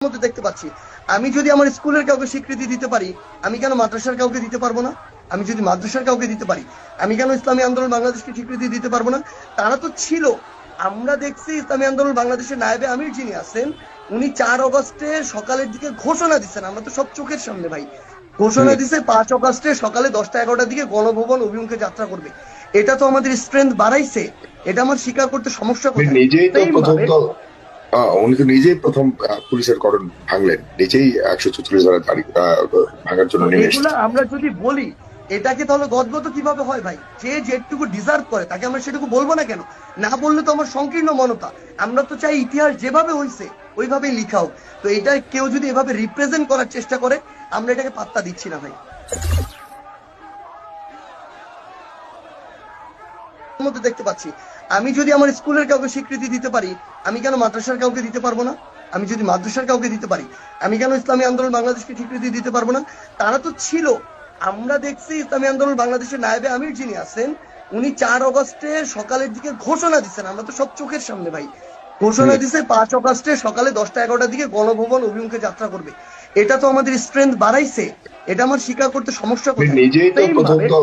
মধ্যে দেখতে পাচ্ছি। আমি যদি আমার স্কুলের কাউকে স্বীকৃতি দিতে পারি, আমি কেন মাদ্রাসার কাউকে দিতে পারবো না? আমি যদি মাদ্রাসার কাউকে দিতে পারি, আমি কেন ইসলামী আন্দোলন বাংলাদেশকে স্বীকৃতি দিতে পারবো না? তারা তো ছিল। আমরা দেখছি ইসলামী আন্দোলন বাংলাদেশের নায়েবে আমির যিনি আছেন, উনি 4 আগস্টে সকালের দিকে ঘোষণা দিচ্ছেন, আমরা তো সব চোখের সামনে ভাই। ঘোষণা দিছে 5 আগস্টে সকালে 10টা 11টার দিকে গণভবন অভিমুখে যাত্রা করবে। এটা তো আমাদের স্ট্রেংথ বাড়াইছে। এটা আমার স্বীকার করতে সমস্যা কোথায়? নিজেই তো সেম প্রথম ভাবে তো উনি তো নিজেই প্রথম পুলিশের গঠন ভাঙলেন, নিজেই 144 ধারা তারিখ ভাঙার জন্য তো নেমে এগুলা এসেছেন। আমরা যদি বলি, এটাকে তাহলে গদগদ কিভাবে হয় ভাই? যে যেটুকু ডিজার্ভ করে তাকে আমরা সেটুকু বলবো না কেন? না বললে তো আমার সংকীর্ণ মনতা। আমরা তো চাই ইতিহাস যেভাবে হয়েছে ওইভাবেই লিখা হোক। তো এটা কেউ যদি এভাবে রিপ্রেজেন্ট করার চেষ্টা করে, আমরা এটাকে পাত্তা দিচ্ছি না ভাই। মধ্যে দেখতে পাচ্ছি। আমি যদি আমার স্কুলের কাউকে স্বীকৃতি দিতে পারি, আমি কেন মাদ্রাসার কাউকে দিতে পারবো না? আমি যদি মাদ্রাসার কাউকে দিতে পারি, আমি কেন ইসলামী আন্দোলন বাংলাদেশকে স্বীকৃতি দিতে পারবো না? তারা তো ছিল। আমরা দেখছি ইসলামী আন্দোলন বাংলাদেশের নায়েবে আমির যিনি আছেন, উনি 4 আগস্টে সকালের দিকে ঘোষণা দিচ্ছেন, আমরা তো সব চোখের সামনে ভাই। ঘোষণা দিছে 5 আগস্টে সকালে 10টা 11টার দিকে গণভবন অভিমুখে যাত্রা করবে। এটা তো আমাদের স্ট্রেংথ বাড়াইছে। এটা আমার স্বীকার করতে সমস্যা কোথায়? নিজেই তো সেম প্রথম ভাবে তো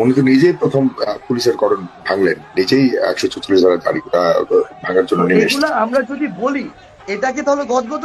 উনি তো নিজেই প্রথম পুলিশের গঠন ভাঙলেন, নিজেই 144 ধারা তারিখ ভাঙার জন্য তো নেমে এগুলা এসেছেন। আমরা যদি বলি, এটাকে তাহলে গদগদ